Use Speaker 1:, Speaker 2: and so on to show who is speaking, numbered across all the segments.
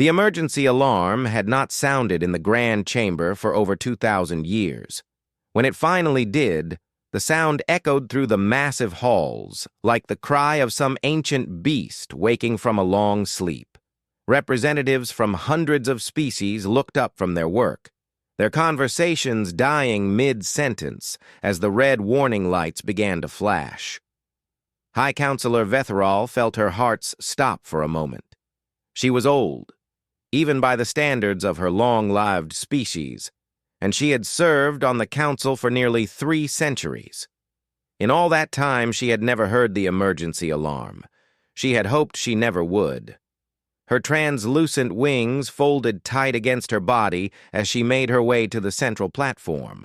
Speaker 1: The emergency alarm had not sounded in the grand chamber for over 2,000 years. When it finally did, the sound echoed through the massive halls, like the cry of some ancient beast waking from a long sleep. Representatives from hundreds of species looked up from their work, their conversations dying mid-sentence as the red warning lights began to flash. High Counselor Vetherall felt her heart stop for a moment. She was old, even by the standards of her long-lived species, and she had served on the council for nearly 3 centuries. In all that time, she had never heard the emergency alarm. She had hoped she never would. Her translucent wings folded tight against her body as she made her way to the central platform.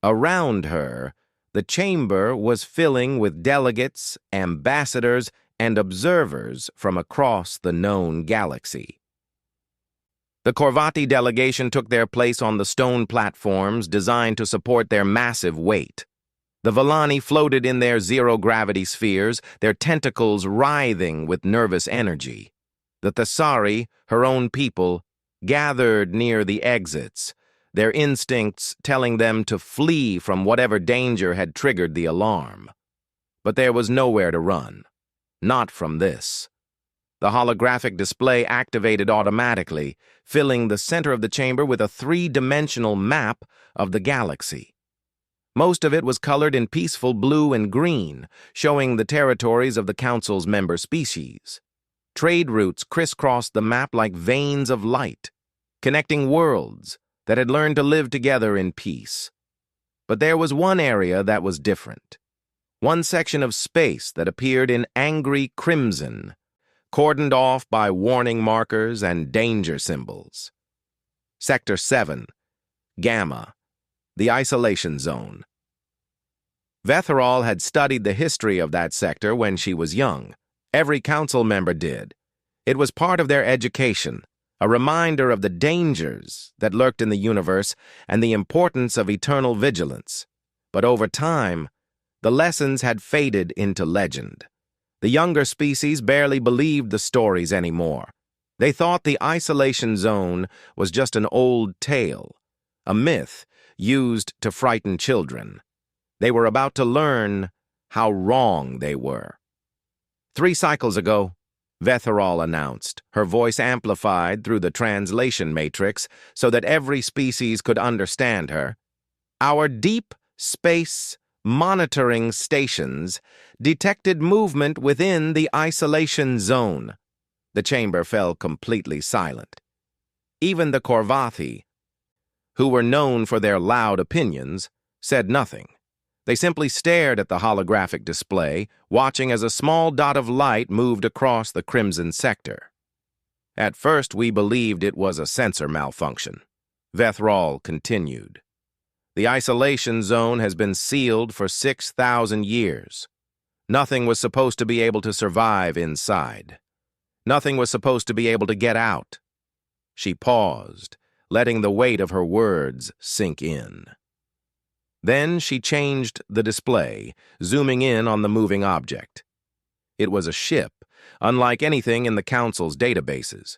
Speaker 1: Around her, the chamber was filling with delegates, ambassadors, and observers from across the known galaxy. The Corvati delegation took their place on the stone platforms designed to support their massive weight. The Villani floated in their zero-gravity spheres, their tentacles writhing with nervous energy. The Thessari, her own people, gathered near the exits, their instincts telling them to flee from whatever danger had triggered the alarm. But there was nowhere to run. Not from this. The holographic display activated automatically, filling the center of the chamber with a 3-dimensional map of the galaxy. Most of it was colored in peaceful blue and green, showing the territories of the Council's member species. Trade routes crisscrossed the map like veins of light, connecting worlds that had learned to live together in peace. But there was one area that was different. One section of space that appeared in angry crimson, cordoned off by warning markers and danger symbols. Sector 7, Gamma, the isolation zone. Vetherall had studied the history of that sector when she was young. Every council member did. It was part of their education, a reminder of the dangers that lurked in the universe and the importance of eternal vigilance. But over time, the lessons had faded into legend. The younger species barely believed the stories anymore. They thought the isolation zone was just an old tale, a myth used to frighten children. They were about to learn how wrong they were. 3 cycles ago, Vetherall announced, her voice amplified through the translation matrix so that every species could understand her, our deep space monitoring stations detected movement within the isolation zone. The chamber fell completely silent. Even the Corvathi, who were known for their loud opinions, said nothing. They simply stared at the holographic display, watching as a small dot of light moved across the crimson sector. At first, we believed it was a sensor malfunction. Vetherall continued. The isolation zone has been sealed for 6,000 years. Nothing was supposed to be able to survive inside. Nothing was supposed to be able to get out. She paused, letting the weight of her words sink in. Then she changed the display, zooming in on the moving object. It was a ship, unlike anything in the Council's databases.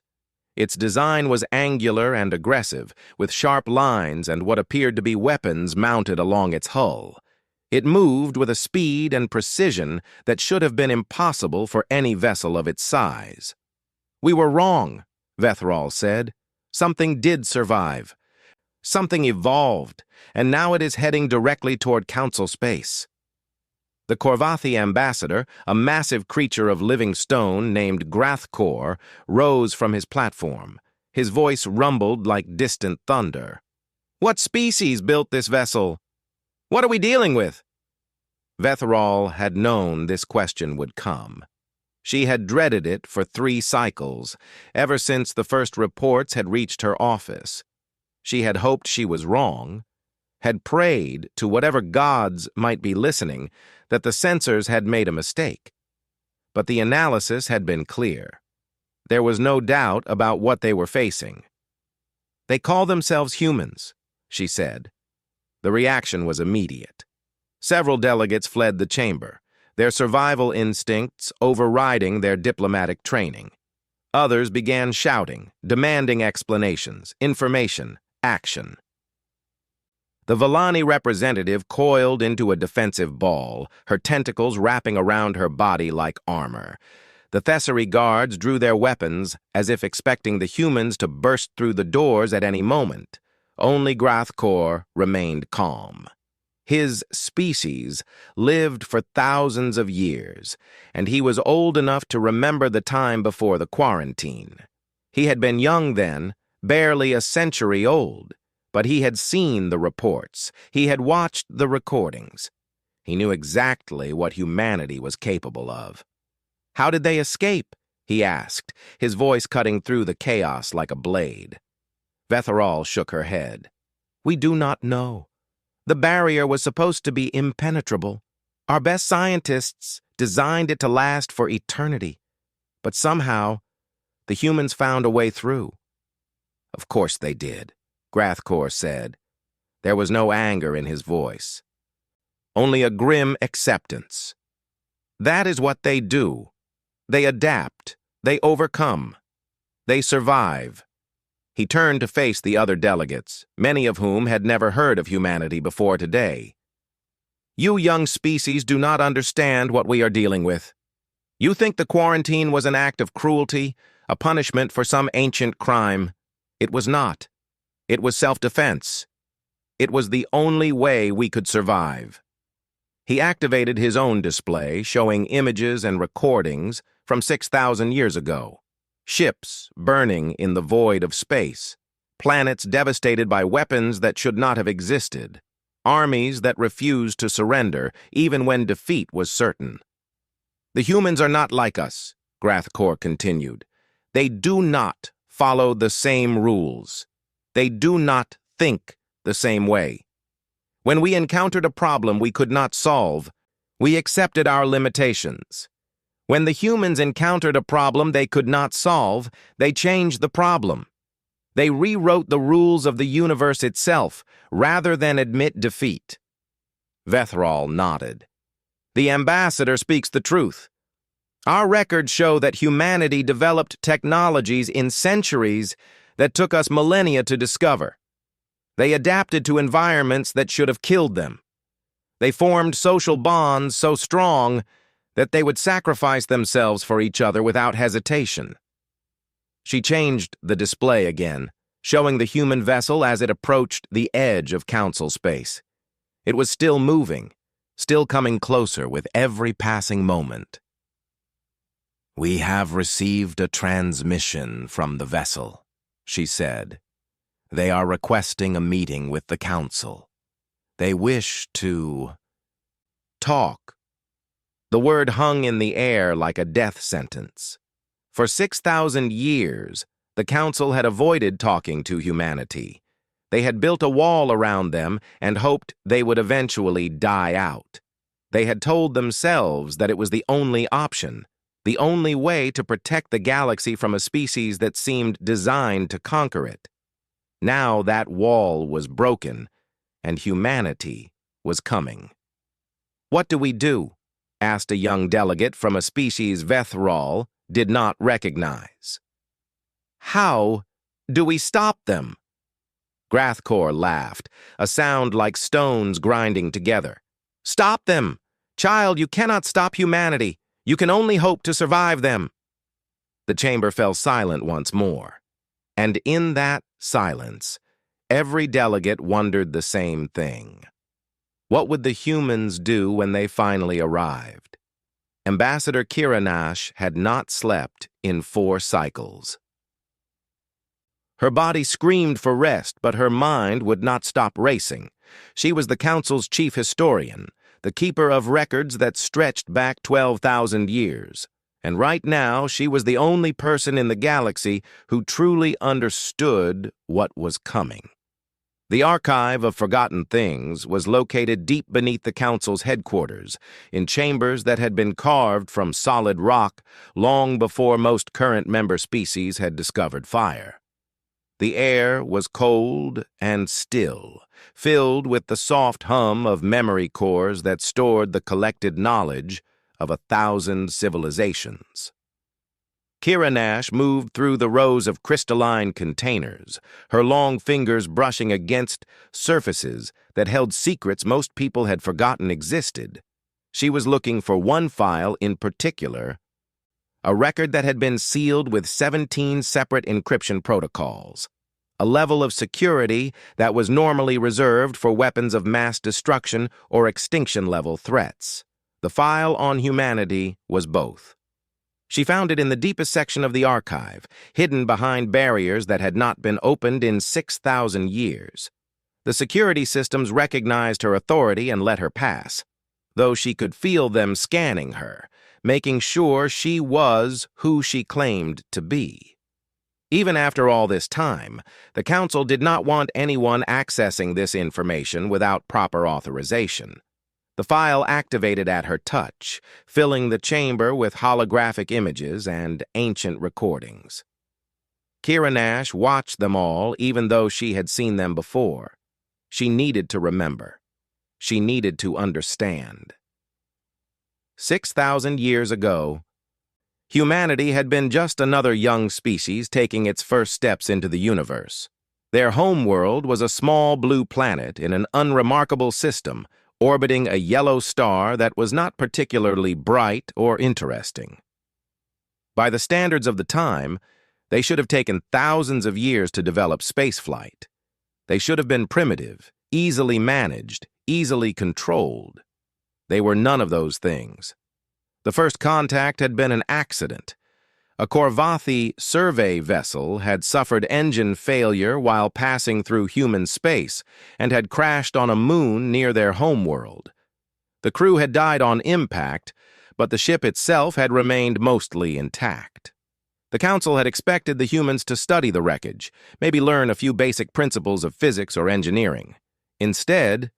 Speaker 1: Its design was angular and aggressive, with sharp lines and what appeared to be weapons mounted along its hull. It moved with a speed and precision that should have been impossible for any vessel of its size. "We were wrong," Vetherall said. "Something did survive. Something evolved, and now it is heading directly toward Council space." The Corvathi ambassador, a massive creature of living stone named Grathkor, rose from his platform. His voice rumbled like distant thunder. "What species built this vessel? What are we dealing with?" Vetherall had known this question would come. She had dreaded it for 3 cycles, ever since the first reports had reached her office. She had hoped she was wrong, had prayed to whatever gods might be listening that the censors had made a mistake. But the analysis had been clear. There was no doubt about what they were facing. "They call themselves humans," she said. The reaction was immediate. Several delegates fled the chamber, their survival instincts overriding their diplomatic training. Others began shouting, demanding explanations, information, action. The Villani representative coiled into a defensive ball, her tentacles wrapping around her body like armor. The Thessary guards drew their weapons as if expecting the humans to burst through the doors at any moment. Only Grathkor remained calm. His species lived for thousands of years, and he was old enough to remember the time before the quarantine. He had been young then, barely a century old, but he had seen the reports. He had watched the recordings. He knew exactly what humanity was capable of. "How did they escape?" he asked, his voice cutting through the chaos like a blade. Vetheral shook her head. "We do not know. The barrier was supposed to be impenetrable. Our best scientists designed it to last for eternity. But somehow, the humans found a way through." "Of course they did," Grathkor said. There was no anger in his voice. Only a grim acceptance. "That is what they do. They adapt. They overcome. They survive." He turned to face the other delegates, many of whom had never heard of humanity before today. "You young species do not understand what we are dealing with. You think the quarantine was an act of cruelty, a punishment for some ancient crime. It was not. It was self-defense. It was the only way we could survive." He activated his own display, showing images and recordings from 6,000 years ago. Ships burning in the void of space, planets devastated by weapons that should not have existed, armies that refused to surrender even when defeat was certain. "The humans are not like us," Grathkor continued. "They do not follow the same rules. They do not think the same way. When we encountered a problem we could not solve, we accepted our limitations. When the humans encountered a problem they could not solve, they changed the problem. They rewrote the rules of the universe itself, rather than admit defeat." Vetheral nodded. "The ambassador speaks the truth. Our records show that humanity developed technologies in centuries that took us millennia to discover. They adapted to environments that should have killed them. They formed social bonds so strong that they would sacrifice themselves for each other without hesitation." She changed the display again, showing the human vessel as it approached the edge of council space. It was still moving, still coming closer with every passing moment. "We have received a transmission from the vessel," she said. "They are requesting a meeting with the council. They wish to talk." The word hung in the air like a death sentence. For 6,000 years, the council had avoided talking to humanity. They had built a wall around them and hoped they would eventually die out. They had told themselves that it was the only option, the only way to protect the galaxy from a species that seemed designed to conquer it. Now that wall was broken, and humanity was coming. "What do we do?" asked a young delegate from a species Vetheral did not recognize. "How do we stop them?" Grathkor laughed, a sound like stones grinding together. "Stop them! Child, you cannot stop humanity. You can only hope to survive them." The chamber fell silent once more. And in that silence, every delegate wondered the same thing. What would the humans do when they finally arrived? Ambassador Kiranash had not slept in 4 cycles. Her body screamed for rest, but her mind would not stop racing. She was the council's chief historian, the keeper of records that stretched back 12,000 years. And right now, she was the only person in the galaxy who truly understood what was coming. The Archive of Forgotten Things was located deep beneath the Council's headquarters, in chambers that had been carved from solid rock long before most current member species had discovered fire. The air was cold and still, filled with the soft hum of memory cores that stored the collected knowledge of 1,000 civilizations. Kira Nash moved through the rows of crystalline containers, her long fingers brushing against surfaces that held secrets most people had forgotten existed. She was looking for one file in particular, a record that had been sealed with 17 separate encryption protocols, a level of security that was normally reserved for weapons of mass destruction or extinction-level threats. The file on humanity was both. She found it in the deepest section of the archive, hidden behind barriers that had not been opened in 6,000 years. The security systems recognized her authority and let her pass, though she could feel them scanning her, making sure she was who she claimed to be. Even after all this time, the Council did not want anyone accessing this information without proper authorization. The file activated at her touch, filling the chamber with holographic images and ancient recordings. Kira Nash watched them all, even though she had seen them before. She needed to remember. She needed to understand. 6,000 years ago, humanity had been just another young species taking its first steps into the universe. Their homeworld was a small blue planet in an unremarkable system, orbiting a yellow star that was not particularly bright or interesting. By the standards of the time, they should have taken thousands of years to develop spaceflight. They should have been primitive, easily managed, easily controlled. They were none of those things. The first contact had been an accident. A Korvathi survey vessel had suffered engine failure while passing through human space and had crashed on a moon near their homeworld. The crew had died on impact, but the ship itself had remained mostly intact. The Council had expected the humans to study the wreckage, maybe learn a few basic principles of physics or engineering. Instead,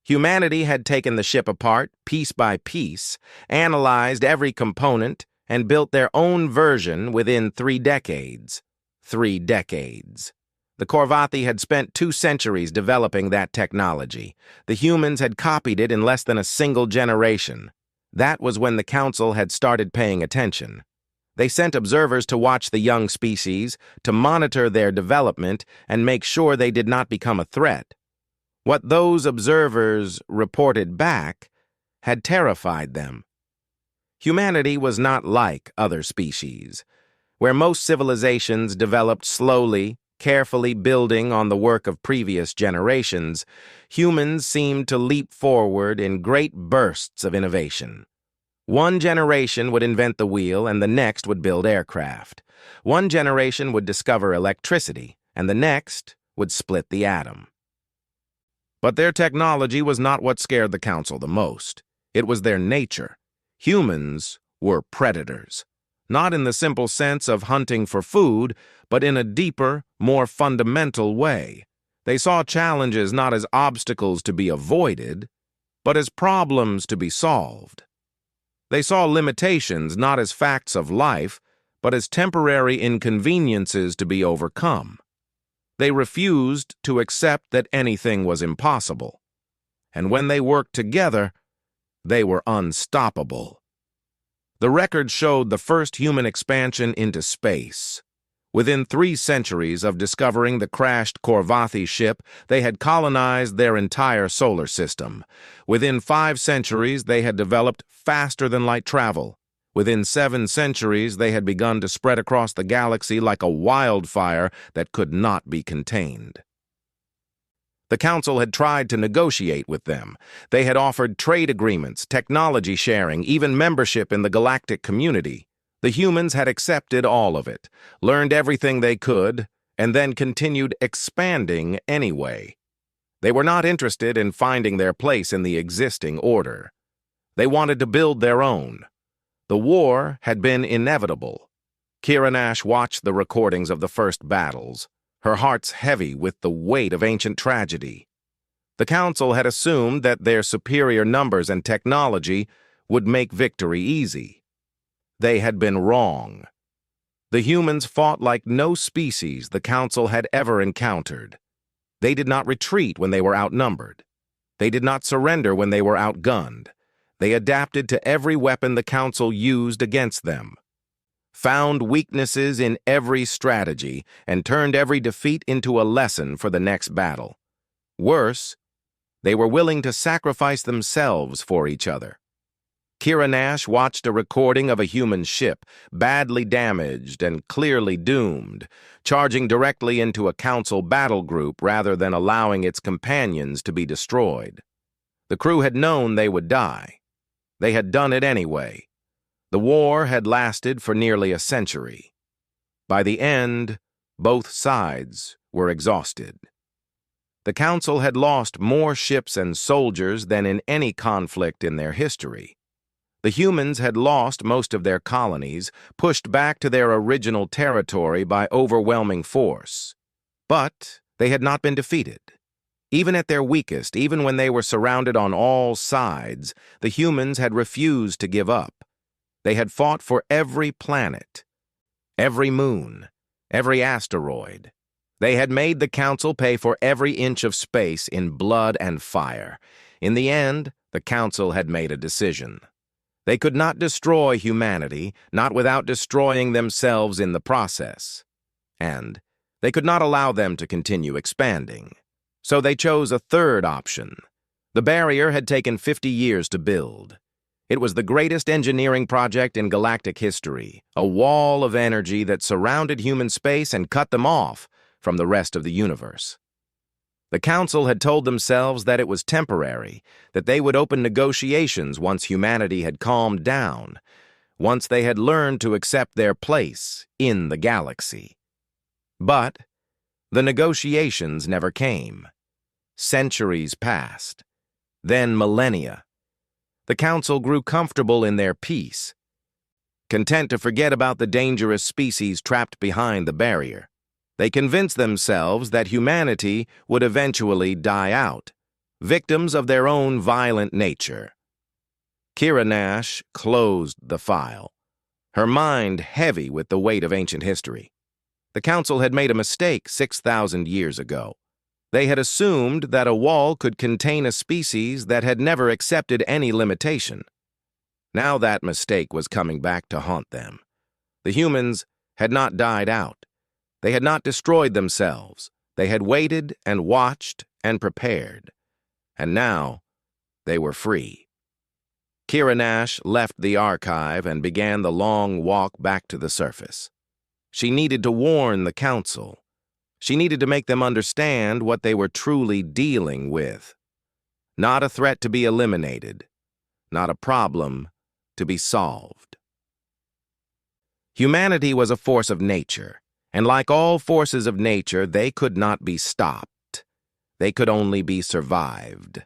Speaker 1: humanity had taken the ship apart piece by piece, analyzed every component, and built their own version within 3 decades. 3 decades. The Korvathi had spent 2 centuries developing that technology. The humans had copied it in less than a single generation. That was when the Council had started paying attention. They sent observers to watch the young species, to monitor their development, and make sure they did not become a threat. What those observers reported back had terrified them. Humanity was not like other species, where most civilizations developed slowly, carefully building on the work of previous generations. Humans seemed to leap forward in great bursts of innovation. One generation would invent the wheel, and the next would build aircraft. One generation would discover electricity, and the next would split the atom. But their technology was not what scared the Council the most. It was their nature. Humans were predators, not in the simple sense of hunting for food, but in a deeper, more fundamental way. They saw challenges not as obstacles to be avoided, but as problems to be solved. They saw limitations not as facts of life, but as temporary inconveniences to be overcome. They refused to accept that anything was impossible. And when they worked together, they were unstoppable. The record showed the first human expansion into space. Within 3 centuries of discovering the crashed Korvathi ship, they had colonized their entire solar system. Within 5 centuries, they had developed faster-than-light travel. Within 7 centuries, they had begun to spread across the galaxy like a wildfire that could not be contained. The Council had tried to negotiate with them. They had offered trade agreements, technology sharing, even membership in the galactic community. The humans had accepted all of it, learned everything they could, and then continued expanding anyway. They were not interested in finding their place in the existing order. They wanted to build their own. The war had been inevitable. Kira Nash watched the recordings of the first battles, her heart's heavy with the weight of ancient tragedy. The Council had assumed that their superior numbers and technology would make victory easy. They had been wrong. The humans fought like no species the Council had ever encountered. They did not retreat when they were outnumbered. They did not surrender when they were outgunned. They adapted to every weapon the Council used against them. found weaknesses in every strategy, and turned every defeat into a lesson for the next battle. Worse, they were willing to sacrifice themselves for each other. Kira Nash watched a recording of a human ship, badly damaged and clearly doomed, charging directly into a council battle group rather than allowing its companions to be destroyed. The crew had known they would die. They had done it anyway. The war had lasted for nearly a century. By the end, both sides were exhausted. The council had lost more ships and soldiers than in any conflict in their history. The humans had lost most of their colonies, pushed back to their original territory by overwhelming force. But they had not been defeated. Even at their weakest, even when they were surrounded on all sides, the humans had refused to give up. They had fought for every planet, every moon, every asteroid. They had made the council pay for every inch of space in blood and fire. In the end, the council had made a decision. They could not destroy humanity, not without destroying themselves in the process. And they could not allow them to continue expanding. So they chose a third option. The barrier had taken 50 years to build. It was the greatest engineering project in galactic history, a wall of energy that surrounded human space and cut them off from the rest of the universe. The council had told themselves that it was temporary, that they would open negotiations once humanity had calmed down, once they had learned to accept their place in the galaxy. But the negotiations never came. Centuries passed, then millennia. The council grew comfortable in their peace, content to forget about the dangerous species trapped behind the barrier. They convinced themselves that humanity would eventually die out, victims of their own violent nature. Kira Nash closed the file, her mind heavy with the weight of ancient history. The council had made a mistake 6,000 years ago. They had assumed that a wall could contain a species that had never accepted any limitation. Now that mistake was coming back to haunt them. The humans had not died out. They had not destroyed themselves. They had waited and watched and prepared. And now, they were free. Kira Nash left the archive and began the long walk back to the surface. She needed to warn the council. She needed to make them understand what they were truly dealing with. Not a threat to be eliminated. Not a problem to be solved. Humanity was a force of nature. And like all forces of nature, they could not be stopped. They could only be survived.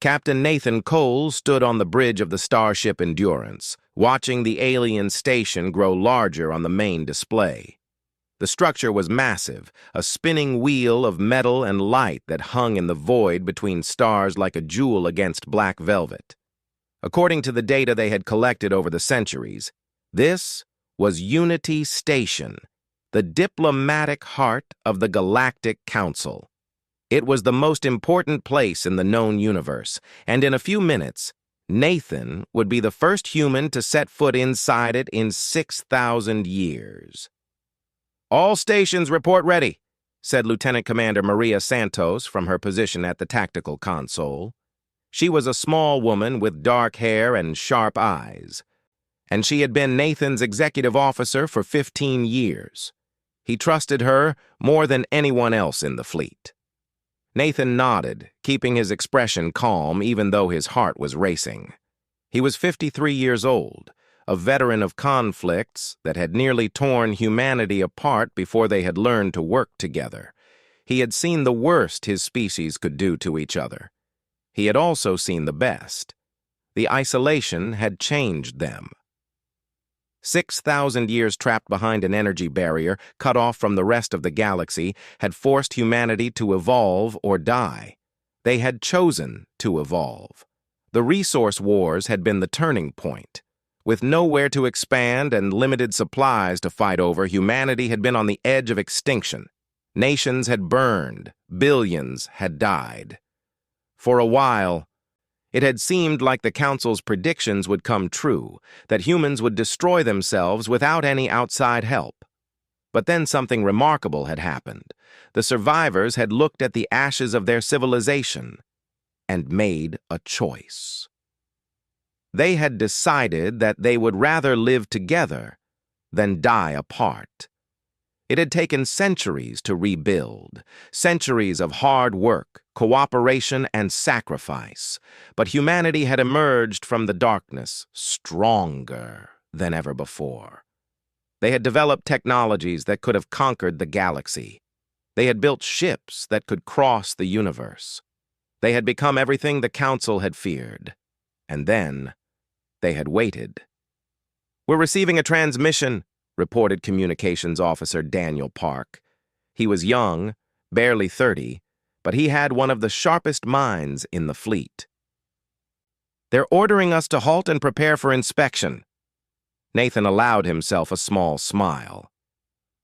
Speaker 1: Captain Nathan Cole stood on the bridge of the starship Endurance, watching the alien station grow larger on the main display. The structure was massive, a spinning wheel of metal and light that hung in the void between stars like a jewel against black velvet. According to the data they had collected over the centuries, this was Unity Station, the diplomatic heart of the Galactic Council. It was the most important place in the known universe, and in a few minutes, Nathan would be the first human to set foot inside it in 6,000 years. "All stations report ready," said Lieutenant Commander Maria Santos from her position at the tactical console. She was a small woman with dark hair and sharp eyes, and she had been Nathan's executive officer for 15 years. He trusted her more than anyone else in the fleet. Nathan nodded, keeping his expression calm even though his heart was racing. He was 53 years old, a veteran of conflicts that had nearly torn humanity apart before they had learned to work together. He had seen the worst his species could do to each other. He had also seen the best. The isolation had changed them. 6,000 years trapped behind an energy barrier, cut off from the rest of the galaxy, had forced humanity to evolve or die. They had chosen to evolve. The resource wars had been the turning point. With nowhere to expand and limited supplies to fight over, humanity had been on the edge of extinction. Nations had burned, billions had died. For a while, It had seemed like the Council's predictions would come true, that humans would destroy themselves without any outside help. But then something remarkable had happened. The survivors had looked at the ashes of their civilization and made a choice. They had decided that they would rather live together than die apart. It had taken centuries to rebuild, centuries of hard work, cooperation, and sacrifice, but humanity had emerged from the darkness stronger than ever before. They had developed technologies that could have conquered the galaxy. They had built ships that could cross the universe. They had become everything the Council had feared. And then, they had waited. "We're receiving a transmission," reported Communications Officer Daniel Park. He was young, barely 30, but he had one of the sharpest minds in the fleet. "They're ordering us to halt and prepare for inspection." Nathan allowed himself a small smile.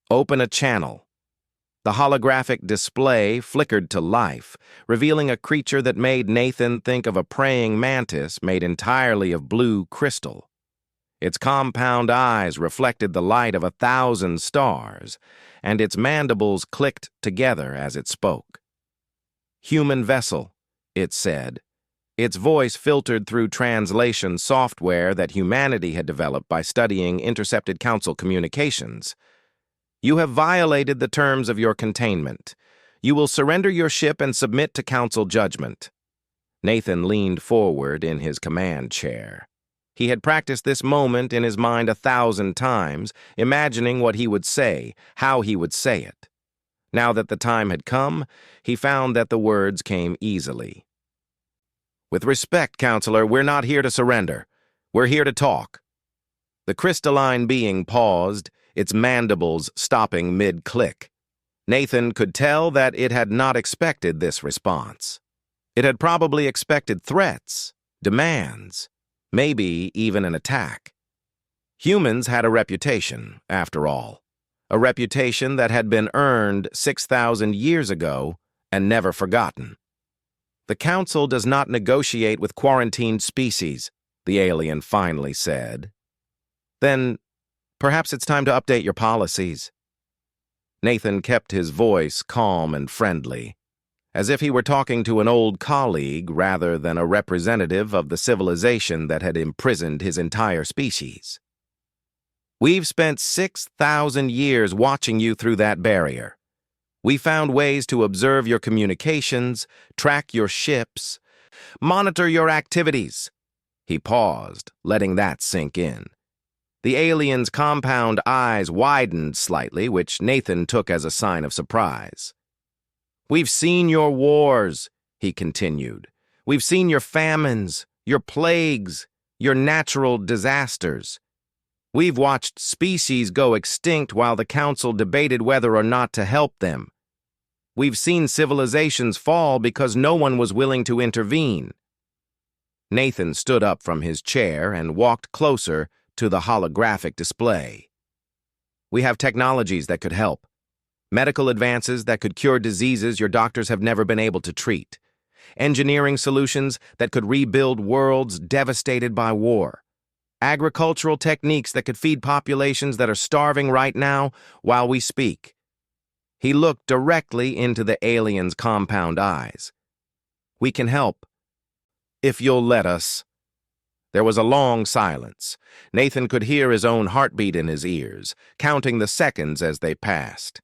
Speaker 1: "Open a channel." The holographic display flickered to life, revealing a creature that made Nathan think of a praying mantis made entirely of blue crystal. Its compound eyes reflected the light of 1,000 stars, and its mandibles clicked together as it spoke. "Human vessel," it said. Its voice filtered through translation software that humanity had developed by studying intercepted Council communications. "You have violated the terms of your containment. You will surrender your ship and submit to Council judgment." Nathan leaned forward in his command chair. He had practiced this moment in his mind 1,000 times, imagining what he would say, how he would say it. Now that the time had come, he found that the words came easily. "With respect, Counselor, we're not here to surrender. We're here to talk." The crystalline being paused, its mandibles stopping mid-click. Nathan could tell that it had not expected this response. It had probably expected threats, demands, maybe even an attack. Humans had a reputation, after all. A reputation that had been earned 6,000 years ago and never forgotten. "The Council does not negotiate with quarantined species," the alien finally said. "Then perhaps it's time to update your policies." Nathan kept his voice calm and friendly, as if he were talking to an old colleague rather than a representative of the civilization that had imprisoned his entire species. "We've spent 6,000 years watching you through that barrier. We found ways to observe your communications, track your ships, monitor your activities." He paused, letting that sink in. The alien's compound eyes widened slightly, which Nathan took as a sign of surprise. "We've seen your wars," he continued. "We've seen your famines, your plagues, your natural disasters. We've watched species go extinct while the Council debated whether or not to help them. We've seen civilizations fall because no one was willing to intervene." Nathan stood up from his chair and walked closer to the holographic display. "We have technologies that could help. Medical advances that could cure diseases your doctors have never been able to treat. Engineering solutions that could rebuild worlds devastated by war. Agricultural techniques that could feed populations that are starving right now while we speak." He looked directly into the alien's compound eyes. "We can help, if you'll let us." There was a long silence. Nathan could hear his own heartbeat in his ears, counting the seconds as they passed.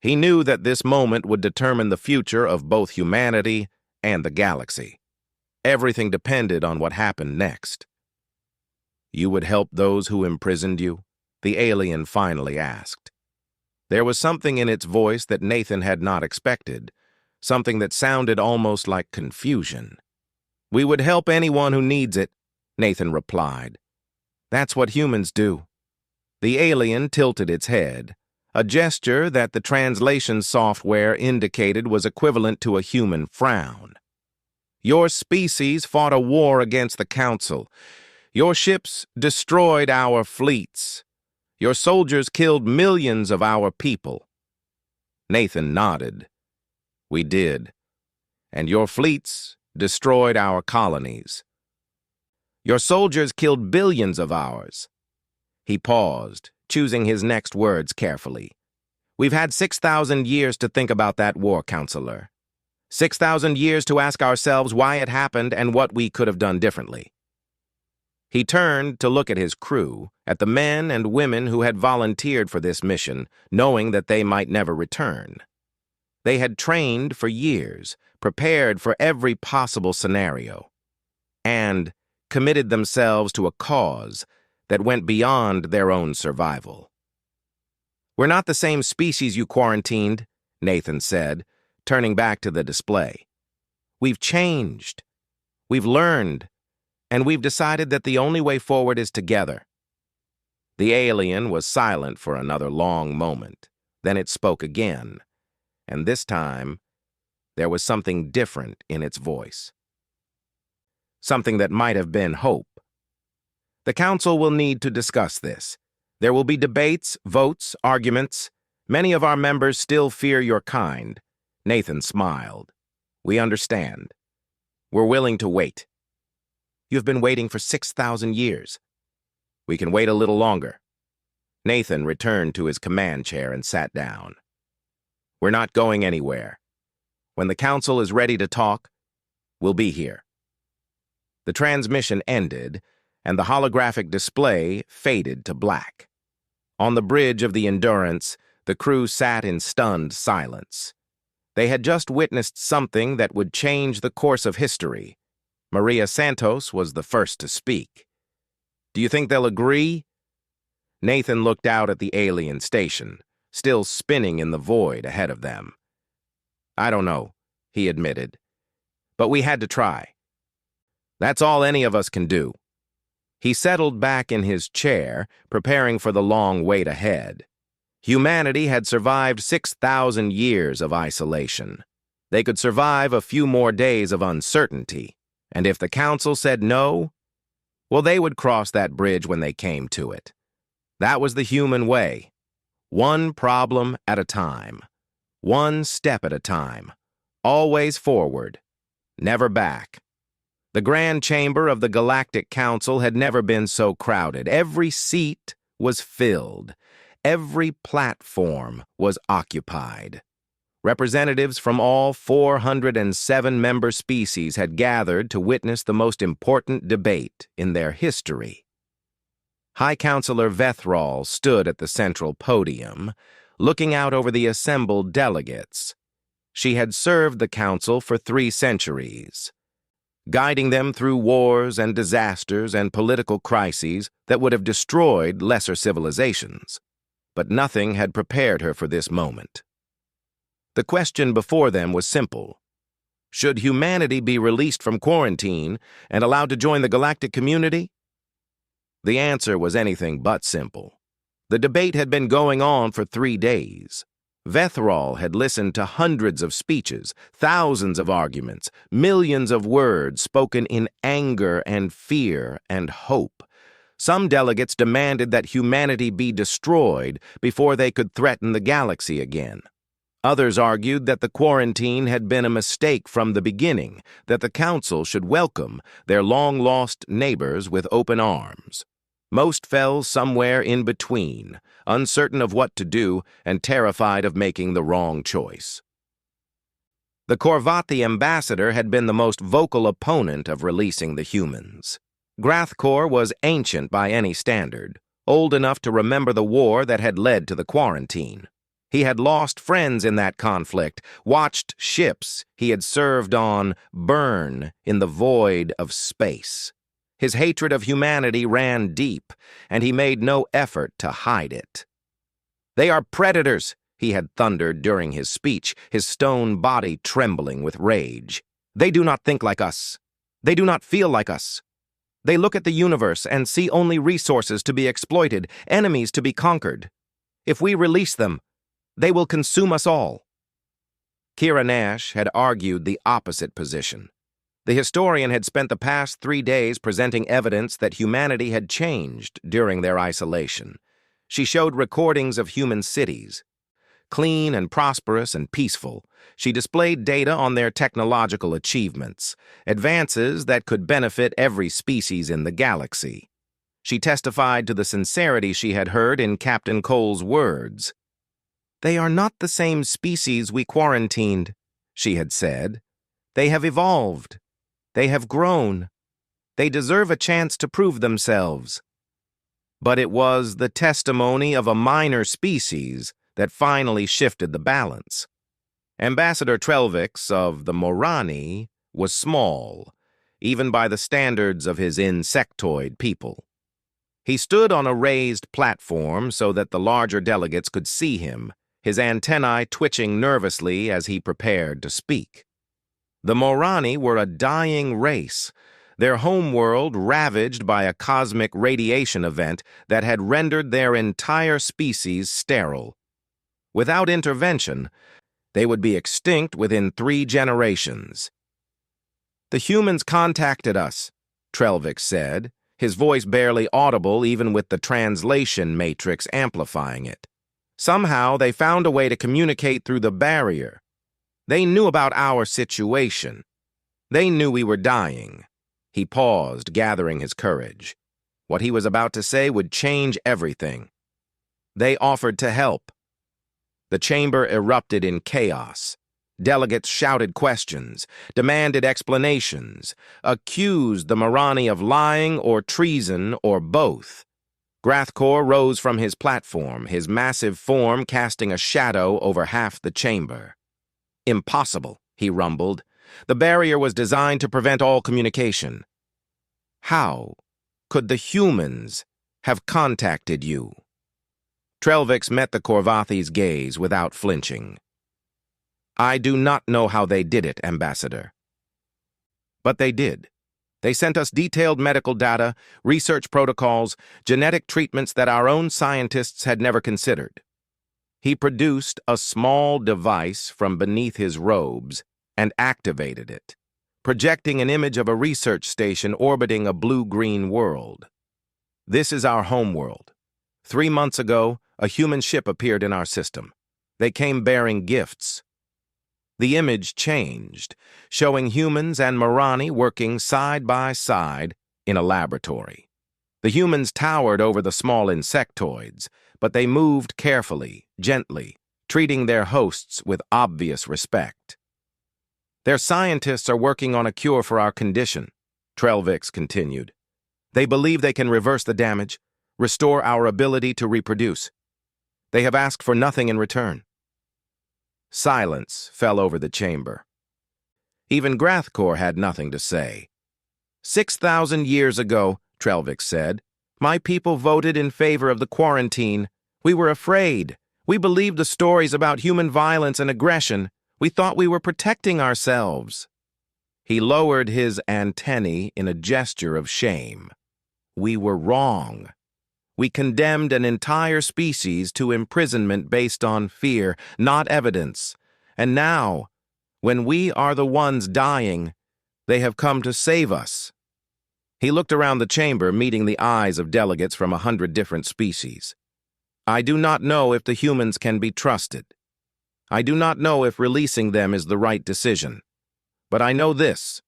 Speaker 1: He knew that this moment would determine the future of both humanity and the galaxy. Everything depended on what happened next. "You would help those who imprisoned you?" the alien finally asked. There was something in its voice that Nathan had not expected, something that sounded almost like confusion. "We would help anyone who needs it," Nathan replied. "That's what humans do." The alien tilted its head, a gesture that the translation software indicated was equivalent to a human frown. "Your species fought a war against the Council. Your ships destroyed our fleets. Your soldiers killed millions of our people." Nathan nodded. "We did. And your fleets destroyed our colonies. Your soldiers killed billions of ours. He paused, choosing his next words carefully. We've had 6,000 years to think about that war, Counselor. 6,000 years to ask ourselves why it happened and what we could have done differently. He turned to look at his crew, at the men and women who had volunteered for this mission, knowing that they might never return. They had trained for years, prepared for every possible scenario, and committed themselves to a cause that went beyond their own survival. We're not the same species you quarantined, Nathan said, turning back to the display. We've changed. We've learned. And we've decided that the only way forward is together. The alien was silent for another long moment. Then it spoke again, and this time, there was something different in its voice. Something that might have been hope. The Council will need to discuss this. There will be debates, votes, arguments. Many of our members still fear your kind. Nathan smiled. We understand. We're willing to wait. You've been waiting for 6,000 years. We can wait a little longer. Nathan returned to his command chair and sat down. We're not going anywhere. When the Council is ready to talk, we'll be here. The transmission ended, and the holographic display faded to black. On the bridge of the Endurance, the crew sat in stunned silence. They had just witnessed something that would change the course of history. Maria Santos was the first to speak. Do you think they'll agree? Nathan looked out at the alien station, still spinning in the void ahead of them. I don't know, he admitted. But we had to try. That's all any of us can do. He settled back in his chair, preparing for the long wait ahead. Humanity had survived 6,000 years of isolation. They could survive a few more days of uncertainty. And if the Council said no, well, they would cross that bridge when they came to it. That was the human way. One problem at a time. One step at a time. Always forward. Never back. The Grand Chamber of the Galactic Council had never been so crowded. Every seat was filled. Every platform was occupied. Representatives from all 407 member species had gathered to witness the most important debate in their history. High Counselor Vethrall stood at the central podium, looking out over the assembled delegates. She had served the Council for 3 centuries, guiding them through wars and disasters and political crises that would have destroyed lesser civilizations. But nothing had prepared her for this moment. The question before them was simple. Should humanity be released from quarantine and allowed to join the galactic community? The answer was anything but simple. The debate had been going on for 3 days. Vethrall had listened to hundreds of speeches, thousands of arguments, millions of words spoken in anger and fear and hope. Some delegates demanded that humanity be destroyed before they could threaten the galaxy again. Others argued that the quarantine had been a mistake from the beginning, that the Council should welcome their long-lost neighbors with open arms. Most fell somewhere in between, uncertain of what to do and terrified of making the wrong choice. The Korvathi ambassador had been the most vocal opponent of releasing the humans. Grathkor was ancient by any standard, old enough to remember the war that had led to the quarantine. He had lost friends in that conflict, watched ships he had served on burn in the void of space. His hatred of humanity ran deep, and he made no effort to hide it. They are predators, he had thundered during his speech, his stone body trembling with rage. They do not think like us. They do not feel like us. They look at the universe and see only resources to be exploited, enemies to be conquered. If we release them, they will consume us all. Kira Nash had argued the opposite position. The historian had spent the past 3 days presenting evidence that humanity had changed during their isolation. She showed recordings of human cities, clean and prosperous and peaceful. She displayed data on their technological achievements, advances that could benefit every species in the galaxy. She testified to the sincerity she had heard in Captain Cole's words. "They are not the same species we quarantined," she had said. "They have evolved. They have grown. They deserve a chance to prove themselves." But it was the testimony of a minor species that finally shifted the balance. Ambassador Trelvix of the Morani was small, even by the standards of his insectoid people. He stood on a raised platform so that the larger delegates could see him, his antennae twitching nervously as he prepared to speak. The Morani were a dying race, their homeworld ravaged by a cosmic radiation event that had rendered their entire species sterile. Without intervention, they would be extinct within 3 generations. "The humans contacted us," Trelvix said, his voice barely audible even with the translation matrix amplifying it. "Somehow they found a way to communicate through the barrier. They knew about our situation. They knew we were dying." He paused, gathering his courage. What he was about to say would change everything. "They offered to help." The chamber erupted in chaos. Delegates shouted questions, demanded explanations, accused the Morani of lying or treason or both. Grathcor rose from his platform, his massive form casting a shadow over half the chamber. "Impossible," he rumbled. "The barrier was designed to prevent all communication. How could the humans have contacted you?" Trelvix met the Korvathi's gaze without flinching. "I do not know how they did it, Ambassador." "But they did. They sent us detailed medical data, research protocols, genetic treatments that our own scientists had never considered." He produced a small device from beneath his robes and activated it, projecting an image of a research station orbiting a blue-green world. "This is our homeworld. 3 months ago, a human ship appeared in our system. They came bearing gifts." The image changed, showing humans and Morani working side by side in a laboratory. The humans towered over the small insectoids, but they moved carefully, gently, treating their hosts with obvious respect. "Their scientists are working on a cure for our condition," Trelvix continued. "They believe they can reverse the damage, restore our ability to reproduce. They have asked for nothing in return." Silence fell over the chamber. Even Grathcor had nothing to say. 6,000 years ago," Trelvix said, "my people voted in favor of the quarantine. We were afraid. We believed the stories about human violence and aggression. We thought we were protecting ourselves." He lowered his antennae in a gesture of shame. "We were wrong. We condemned an entire species to imprisonment based on fear, not evidence. And now, when we are the ones dying, they have come to save us." He looked around the chamber, meeting the eyes of delegates from 100 different species. "I do not know if the humans can be trusted. I do not know if releasing them is the right decision. But I know this: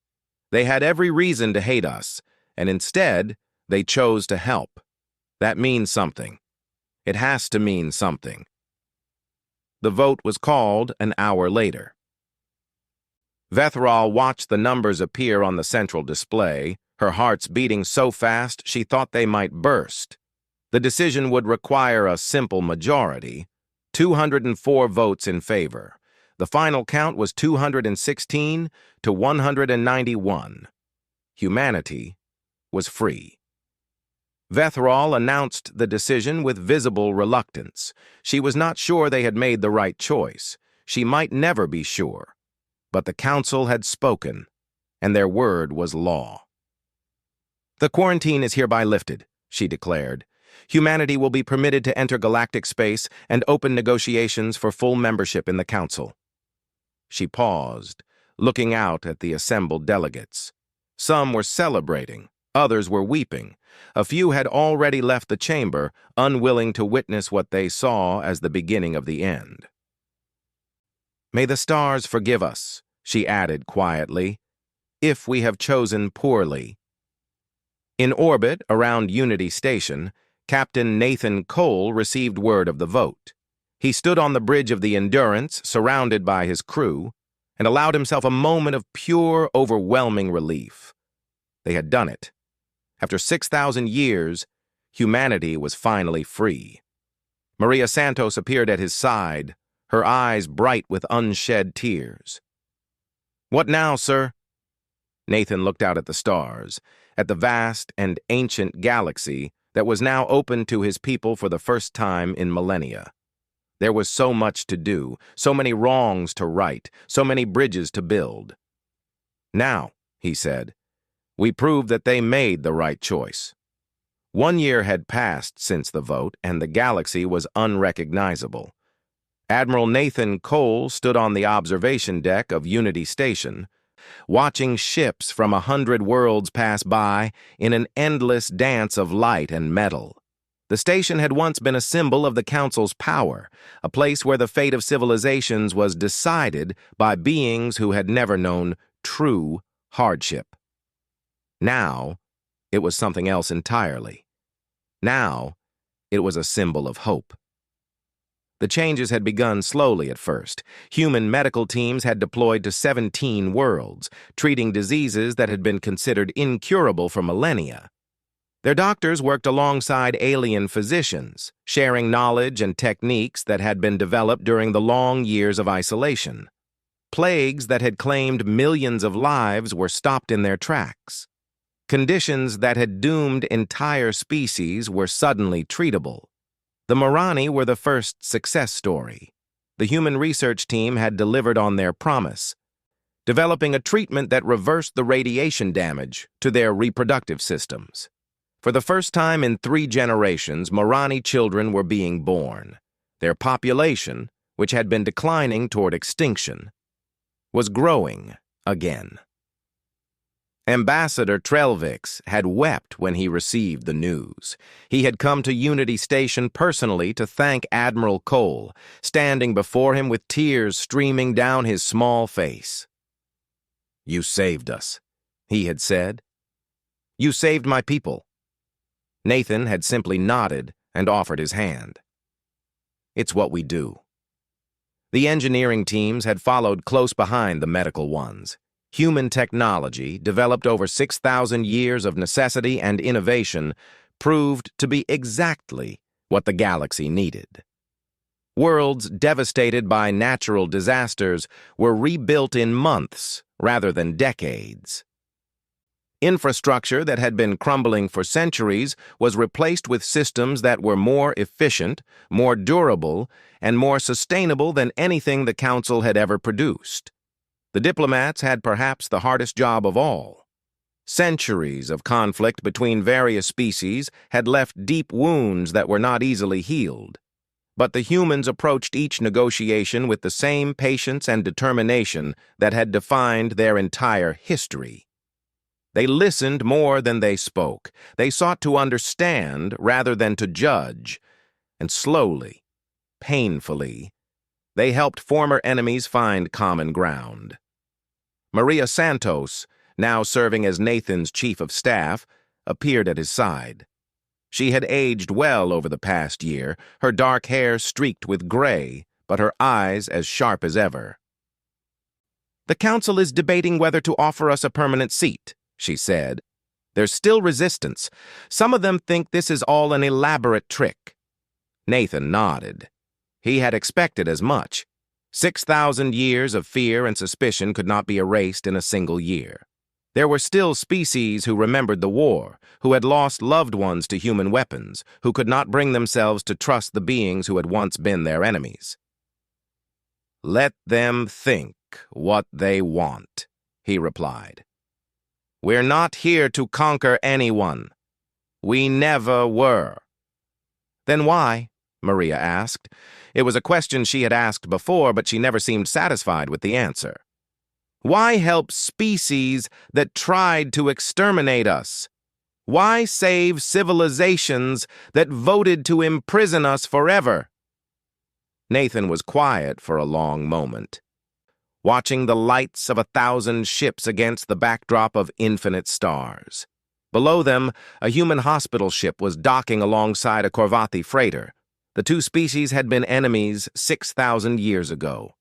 Speaker 1: they had every reason to hate us, and instead, they chose to help. That means something. It has to mean something." The vote was called an hour later. Vethral watched the numbers appear on the central display, her hearts beating so fast she thought they might burst. The decision would require a simple majority, 204 votes in favor. The final count was 216 to 191. Humanity was free. Vethral announced the decision with visible reluctance. She was not sure they had made the right choice. She might never be sure. But the council had spoken, and their word was law. "The quarantine is hereby lifted," she declared. "Humanity will be permitted to enter galactic space and open negotiations for full membership in the council." She paused, looking out at the assembled delegates. Some were celebrating, others were weeping. A few had already left the chamber, unwilling to witness what they saw as the beginning of the end. May the stars forgive us, she added quietly, if we have chosen poorly. In orbit around Unity Station, Captain Nathan Cole received word of the vote. He stood on the bridge of the Endurance, surrounded by his crew, and allowed himself a moment of pure, overwhelming relief. They had done it. After 6,000 years, humanity was finally free. Maria Santos appeared at his side, her eyes bright with unshed tears. "What now, sir?" Nathan looked out at the stars, at the vast and ancient galaxy that was now open to his people for the first time in millennia. There was so much to do, so many wrongs to right, so many bridges to build. "Now," he said, "we proved that they made the right choice." 1 year had passed since the vote, and the galaxy was unrecognizable. Admiral Nathan Cole stood on the observation deck of Unity Station, watching ships from 100 worlds pass by in an endless dance of light and metal. The station had once been a symbol of the Council's power, a place where the fate of civilizations was decided by beings who had never known true hardship. Now, it was something else entirely. Now, it was a symbol of hope. The changes had begun slowly at first. Human medical teams had deployed to 17 worlds, treating diseases that had been considered incurable for millennia. Their doctors worked alongside alien physicians, sharing knowledge and techniques that had been developed during the long years of isolation. Plagues that had claimed millions of lives were stopped in their tracks. Conditions that had doomed entire species were suddenly treatable. The Morani were the first success story. The human research team had delivered on their promise, developing a treatment that reversed the radiation damage to their reproductive systems. For the first time in 3 generations, Morani children were being born. Their population, which had been declining toward extinction, was growing again. Ambassador Trelvix had wept when he received the news. He had come to Unity Station personally to thank Admiral Cole, standing before him with tears streaming down his small face. "You saved us," he had said. "You saved my people." Nathan had simply nodded and offered his hand. "It's what we do." The engineering teams had followed close behind the medical ones. Human technology, developed over 6,000 years of necessity and innovation, proved to be exactly what the galaxy needed. Worlds devastated by natural disasters were rebuilt in months rather than decades. Infrastructure that had been crumbling for centuries was replaced with systems that were more efficient, more durable, and more sustainable than anything the Council had ever produced. The diplomats had perhaps the hardest job of all. Centuries of conflict between various species had left deep wounds that were not easily healed. But the humans approached each negotiation with the same patience and determination that had defined their entire history. They listened more than they spoke. They sought to understand rather than to judge. And slowly, painfully, they helped former enemies find common ground. Maria Santos, now serving as Nathan's chief of staff, appeared at his side. She had aged well over the past year, her dark hair streaked with gray, but her eyes as sharp as ever. "The Council is debating whether to offer us a permanent seat," she said. "There's still resistance. Some of them think this is all an elaborate trick." Nathan nodded. He had expected as much. 6,000 years of fear and suspicion could not be erased in a single year. There were still species who remembered the war, who had lost loved ones to human weapons, who could not bring themselves to trust the beings who had once been their enemies. "Let them think what they want," he replied. "We're not here to conquer anyone. We never were." "Then why?" Maria asked. It was a question she had asked before, but she never seemed satisfied with the answer. "Why help species that tried to exterminate us? Why save civilizations that voted to imprison us forever?" Nathan was quiet for a long moment. watching the lights of 1,000 ships against the backdrop of infinite stars. Below them, a human hospital ship was docking alongside a Corvathi freighter. The two species had been enemies 6,000 years ago.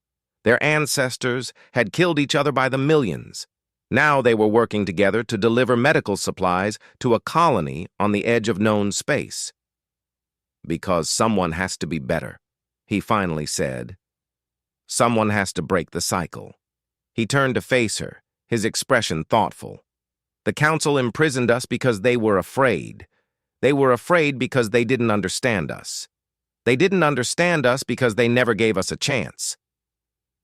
Speaker 1: Their ancestors had killed each other by the millions. Now they were working together to deliver medical supplies to a colony on the edge of known space. "Because someone has to be better," he finally said. "Someone has to break the cycle." He turned to face her, his expression thoughtful. "The Council imprisoned us because they were afraid. They were afraid because they didn't understand us. They didn't understand us because they never gave us a chance."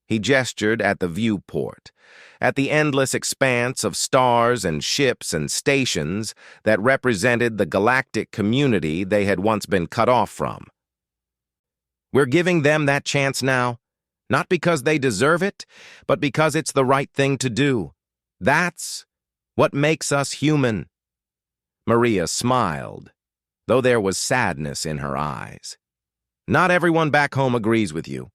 Speaker 1: He gestured at the viewport, at the endless expanse of stars and ships and stations that represented the galactic community they had once been cut off from. "We're giving them that chance now, not because they deserve it, but because it's the right thing to do. That's what makes us human." Maria smiled, though there was sadness in her eyes. "Not everyone back home agrees with you.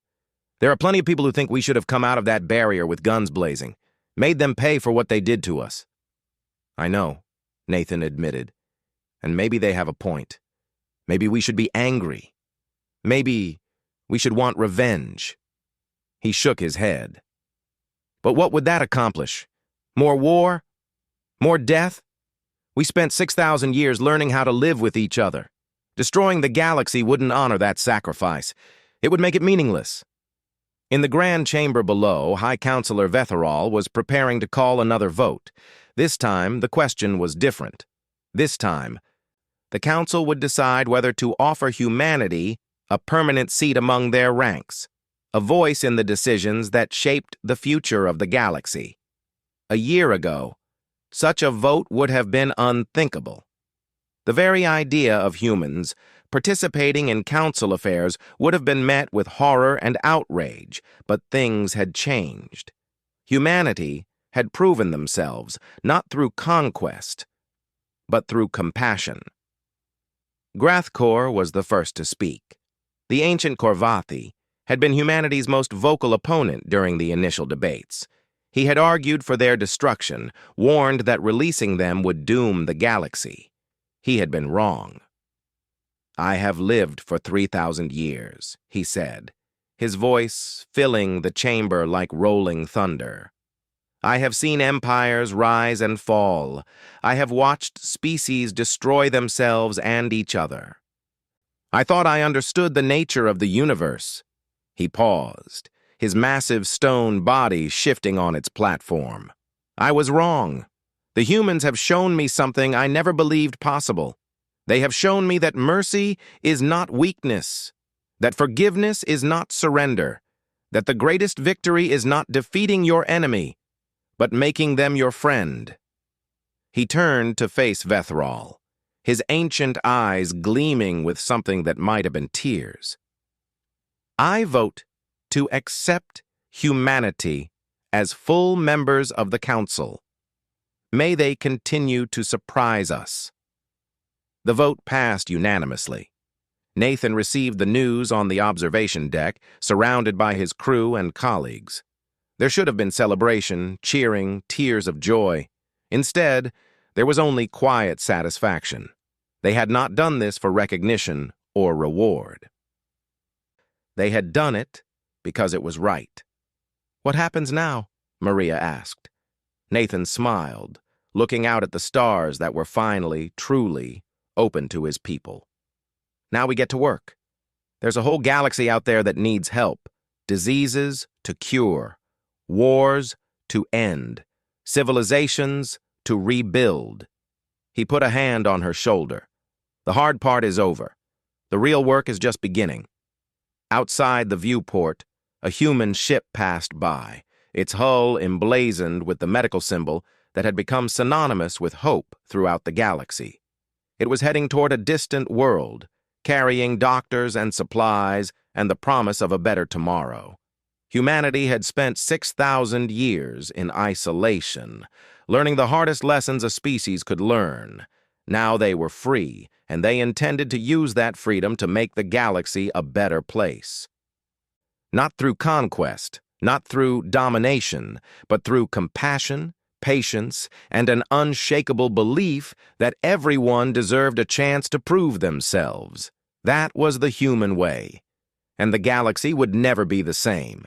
Speaker 1: There are plenty of people who think we should have come out of that barrier with guns blazing, made them pay for what they did to us." "I know," Nathan admitted. "And maybe they have a point. Maybe we should be angry. Maybe we should want revenge." He shook his head. "But what would that accomplish? More war? More death? We spent 6,000 years learning how to live with each other. Destroying the galaxy wouldn't honor that sacrifice. It would make it meaningless." In the Grand Chamber below, High Counselor Vetherall was preparing to call another vote. This time, the question was different. This time, the Council would decide whether to offer humanity a permanent seat among their ranks, a voice in the decisions that shaped the future of the galaxy. A year ago, such a vote would have been unthinkable. The very idea of humans participating in council affairs would have been met with horror and outrage, but things had changed. Humanity had proven themselves, not through conquest, but through compassion. Grathkor was the first to speak. The ancient Corvathi had been humanity's most vocal opponent during the initial debates. He had argued for their destruction, warned that releasing them would doom the galaxy. He had been wrong. "I have lived for 3,000 years, he said, his voice filling the chamber like rolling thunder. "I have seen empires rise and fall. I have watched species destroy themselves and each other. I thought I understood the nature of the universe." He paused, his massive stone body shifting on its platform. "I was wrong. The humans have shown me something I never believed possible. They have shown me that mercy is not weakness, that forgiveness is not surrender, that the greatest victory is not defeating your enemy, but making them your friend." He turned to face Vetherall, his ancient eyes gleaming with something that might have been tears. "I vote to accept humanity as full members of the Council. May they continue to surprise us." The vote passed unanimously. Nathan received the news on the observation deck, surrounded by his crew and colleagues. There should have been celebration, cheering, tears of joy. Instead, there was only quiet satisfaction. They had not done this for recognition or reward. They had done it because it was right. "What happens now?" Maria asked. Nathan smiled, looking out at the stars that were finally, truly, open to his people. "Now we get to work. There's a whole galaxy out there that needs help. Diseases to cure, wars to end, civilizations to rebuild." He put a hand on her shoulder. "The hard part is over. The real work is just beginning." Outside the viewport, a human ship passed by, its hull emblazoned with the medical symbol that had become synonymous with hope throughout the galaxy. It was heading toward a distant world, carrying doctors and supplies and the promise of a better tomorrow. Humanity had spent 6,000 years in isolation, learning the hardest lessons a species could learn. Now they were free, and they intended to use that freedom to make the galaxy a better place. Not through conquest, not through domination, but through compassion, patience, and an unshakable belief that everyone deserved a chance to prove themselves. That was the human way, and the galaxy would never be the same.